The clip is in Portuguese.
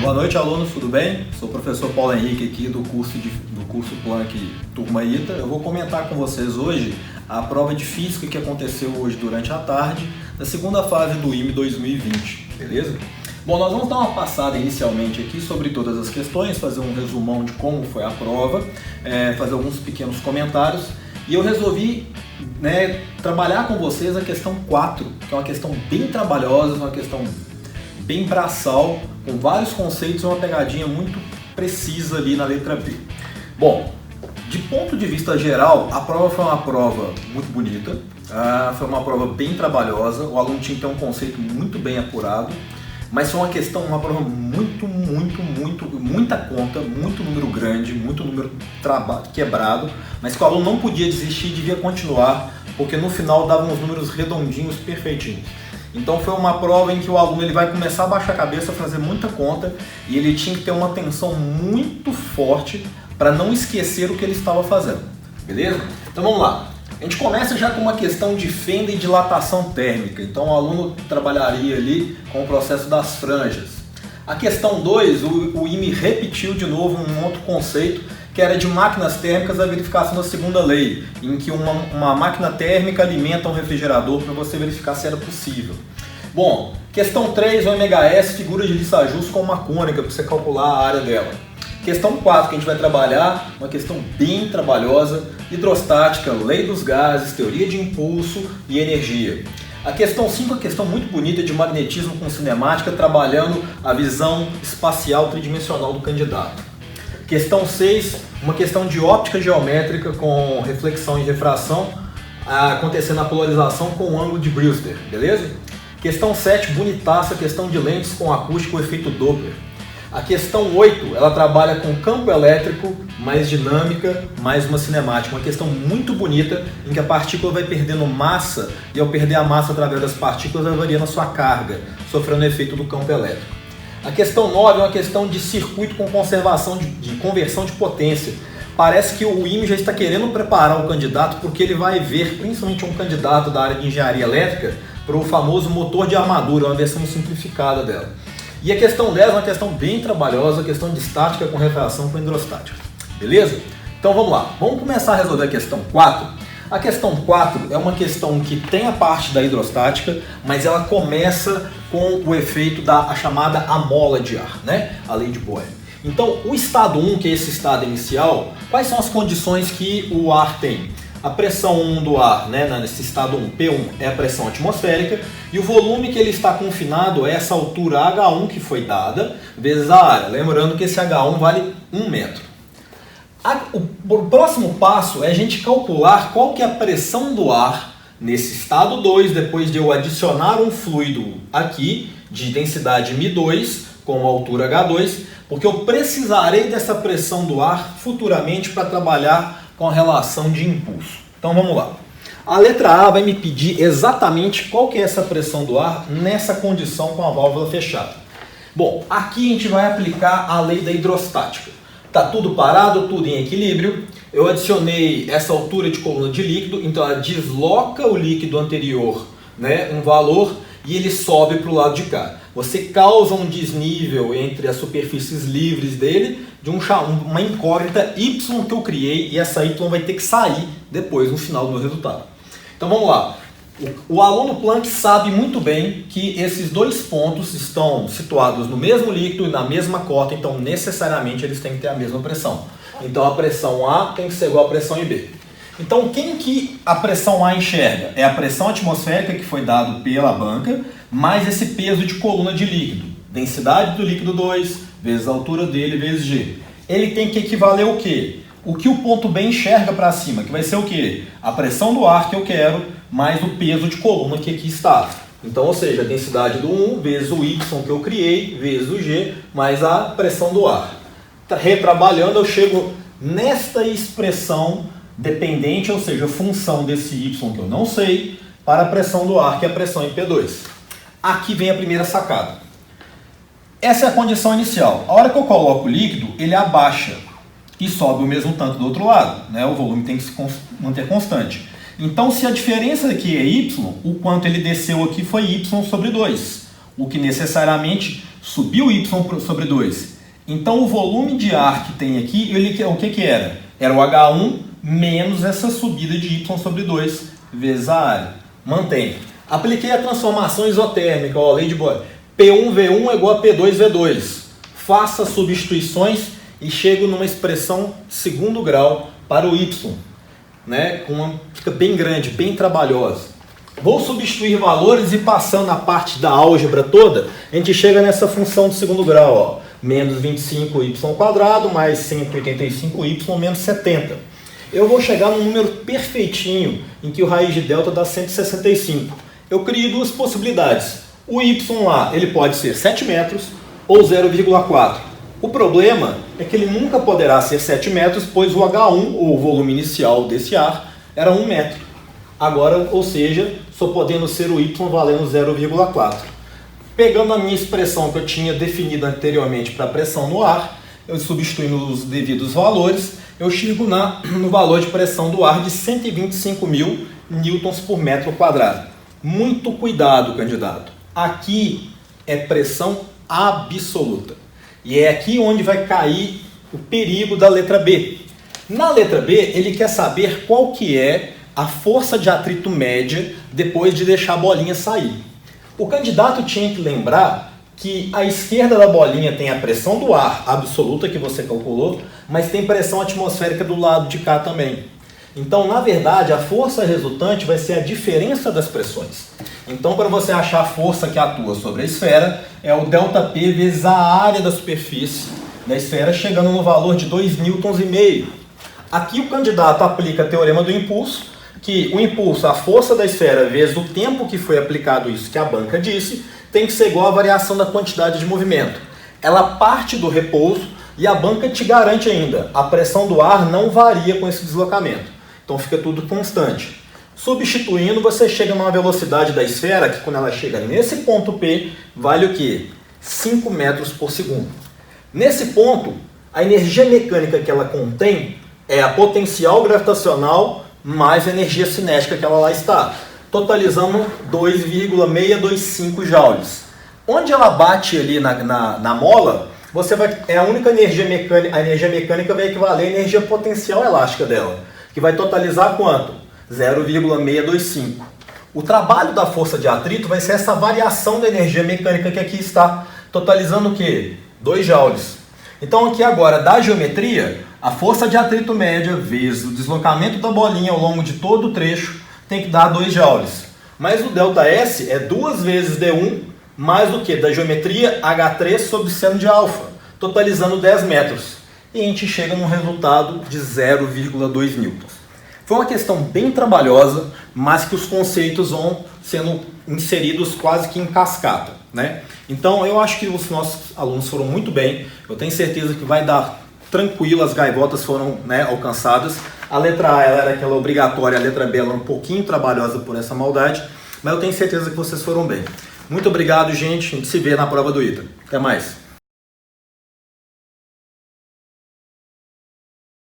Boa noite, alunos, tudo bem? Sou o professor Paulo Henrique aqui do curso Planck Turma ITA. Eu vou comentar com vocês hoje a prova de Física que aconteceu hoje durante a tarde, da segunda fase do IME 2020, beleza? Bom, nós vamos dar uma passada inicialmente aqui sobre todas as questões, fazer um resumão de como foi a prova, fazer alguns pequenos comentários, e eu resolvi trabalhar com vocês a questão 4, que é uma questão bem trabalhosa, uma questão bem braçal, com vários conceitos e uma pegadinha muito precisa ali na letra B. Bom, de ponto de vista geral, a prova foi uma prova muito bonita, foi uma prova bem trabalhosa, o aluno tinha que ter um conceito muito bem apurado, mas foi uma prova muita conta, muito número grande, muito número quebrado, mas que o aluno não podia desistir e devia continuar, porque no final dava uns números redondinhos, perfeitinhos. Então foi uma prova em que o aluno ele vai começar a baixar a cabeça, fazer muita conta, e ele tinha que ter uma atenção muito forte para não esquecer o que ele estava fazendo, beleza? Então vamos lá. A gente começa já com uma questão de fenda e dilatação térmica. Então o aluno trabalharia ali com o processo das franjas. A questão 2, o IME repetiu de novo um outro conceito, que era de máquinas térmicas, a verificação da segunda lei, em que uma máquina térmica alimenta um refrigerador para você verificar se era possível. Bom, questão 3, o MHS, figura de Lissajous com uma cônica, para você calcular a área dela. Questão 4, que a gente vai trabalhar, uma questão bem trabalhosa, hidrostática, lei dos gases, teoria de impulso e energia. A questão 5 é uma questão muito bonita de magnetismo com cinemática, trabalhando a visão espacial tridimensional do candidato. Questão 6, uma questão de óptica geométrica com reflexão e refração, acontecendo a polarização com o ângulo de Brewster, beleza? Questão 7, bonitaça, questão de lentes com acústico e efeito Doppler. A questão 8, ela trabalha com campo elétrico, mais dinâmica, mais uma cinemática. Uma questão muito bonita, em que a partícula vai perdendo massa, e ao perder a massa através das partículas, ela varia na sua carga, sofrendo o efeito do campo elétrico. A questão 9 é uma questão de circuito com conservação de conversão de potência. Parece que o IME já está querendo preparar o candidato, porque ele vai ver, principalmente um candidato da área de engenharia elétrica, para o famoso motor de armadura, uma versão simplificada dela. E a questão 10 é uma questão bem trabalhosa, a questão de estática com refração com hidrostática. Beleza? Então vamos lá. Vamos começar a resolver a questão 4. A questão 4 é uma questão que tem a parte da hidrostática, mas ela começa com o efeito da chamada amola de ar, né? A lei de Boyle. Então, o estado 1, que é esse estado inicial, quais são as condições que o ar tem? A pressão 1 do ar, né, nesse estado 1, P1, é a pressão atmosférica, e o volume que ele está confinado é essa altura H1 que foi dada, vezes a área. Lembrando que esse H1 vale 1 metro. O próximo passo é a gente calcular qual que é a pressão do ar nesse estado 2, depois de eu adicionar um fluido aqui, de densidade μ2, com altura H2, porque eu precisarei dessa pressão do ar futuramente para trabalhar com a relação de impulso. Então vamos lá. A letra A vai me pedir exatamente qual que é essa pressão do ar nessa condição com a válvula fechada. Bom, aqui a gente vai aplicar a lei da hidrostática. Está tudo parado, tudo em equilíbrio. Eu adicionei essa altura de coluna de líquido, então ela desloca o líquido anterior, né, um valor, e ele sobe para o lado de cá. Você causa um desnível entre as superfícies livres dele, de uma incógnita Y que eu criei, e essa Y vai ter que sair depois no final do meu resultado. Então vamos lá. O aluno Planck sabe muito bem que esses dois pontos estão situados no mesmo líquido e na mesma cota, então necessariamente eles têm que ter a mesma pressão. Então a pressão A tem que ser igual à pressão em B. Então quem que a pressão A enxerga? É a pressão atmosférica que foi dado pela banca, mais esse peso de coluna de líquido. Densidade do líquido 2, vezes a altura dele, vezes G. Ele tem que equivaler o quê? O que o ponto B enxerga para cima, que vai ser o quê? A pressão do ar que eu quero, mais o peso de coluna que aqui está. Então, ou seja, a densidade do 1 vezes o Y que eu criei, vezes o G, mais a pressão do ar. Retrabalhando, eu chego nesta expressão dependente, ou seja, função desse Y que eu não sei, para a pressão do ar, que é a pressão em P2. Aqui vem a primeira sacada. Essa é a condição inicial. A hora que eu coloco o líquido, ele abaixa e sobe o mesmo tanto do outro lado, né? O volume tem que se manter constante. Então, se a diferença aqui é y, o quanto ele desceu aqui foi y sobre 2, o que necessariamente subiu y sobre 2. Então o volume de ar que tem aqui, o que era? Era o H1 menos essa subida de y sobre 2 vezes a área. Mantém. Apliquei a transformação isotérmica, ó, lei de Boyle. P1V1 é igual a P2V2. Faça substituições e chego numa expressão segundo grau para o y. Né? Fica bem grande, bem trabalhosa. Vou substituir valores e passando a parte da álgebra toda, a gente chega nessa função de segundo grau. Ó, menos 25y² mais 185y menos 70. Eu vou chegar num número perfeitinho em que o raiz de delta dá 165. Eu crio duas possibilidades. O y lá, ele pode ser 7 metros ou 0,4. O problema é que ele nunca poderá ser 7 metros, pois o H1, ou o volume inicial desse ar, era 1 metro. Agora, ou seja, só podendo ser o y valendo 0,4. Pegando a minha expressão que eu tinha definido anteriormente para a pressão no ar, eu substituindo os devidos valores, eu chego no valor de pressão do ar de 125.000 newtons por metro quadrado. Muito cuidado, candidato. Aqui é pressão absoluta. E é aqui onde vai cair o perigo da letra B. Na letra B, ele quer saber qual que é a força de atrito média depois de deixar a bolinha sair. O candidato tinha que lembrar que à esquerda da bolinha tem a pressão do ar absoluta que você calculou, mas tem pressão atmosférica do lado de cá também. Então, na verdade, a força resultante vai ser a diferença das pressões. Então, para você achar a força que atua sobre a esfera, é o ΔP vezes a área da superfície da esfera, chegando no valor de 2,5 newtons. Aqui o candidato aplica o teorema do impulso, que o impulso, a força da esfera vezes o tempo que foi aplicado isso que a banca disse, tem que ser igual à variação da quantidade de movimento. Ela parte do repouso e a banca te garante ainda, a pressão do ar não varia com esse deslocamento. Então fica tudo constante. Substituindo, você chega numa velocidade da esfera que quando ela chega nesse ponto P, vale o quê? 5 metros por segundo. Nesse ponto, a energia mecânica que ela contém é a potencial gravitacional mais a energia cinética que ela lá está, totalizando 2,625 joules. Onde ela bate ali na mola, é a única energia mecânica, a energia mecânica vai equivaler à energia potencial elástica dela, que vai totalizar quanto? 0,625. O trabalho da força de atrito vai ser essa variação da energia mecânica que aqui está, totalizando o quê? 2 joules. Então aqui agora, da geometria, a força de atrito média vezes o deslocamento da bolinha ao longo de todo o trecho tem que dar 2 joules. Mas o ΔS é 2 vezes D1 mais o que? Da geometria H3 sobre seno de alfa, totalizando 10 metros. E a gente chega num resultado de 0,2 newtons. Foi uma questão bem trabalhosa, mas que os conceitos vão sendo inseridos quase que em cascata, né? Então eu acho que os nossos alunos foram muito bem, eu tenho certeza que vai dar tranquilo, as gaivotas foram, né, alcançadas. A letra A ela era aquela obrigatória, a letra B ela era um pouquinho trabalhosa por essa maldade, mas eu tenho certeza que vocês foram bem. Muito obrigado, gente, a gente se vê na prova do ITA. Até mais!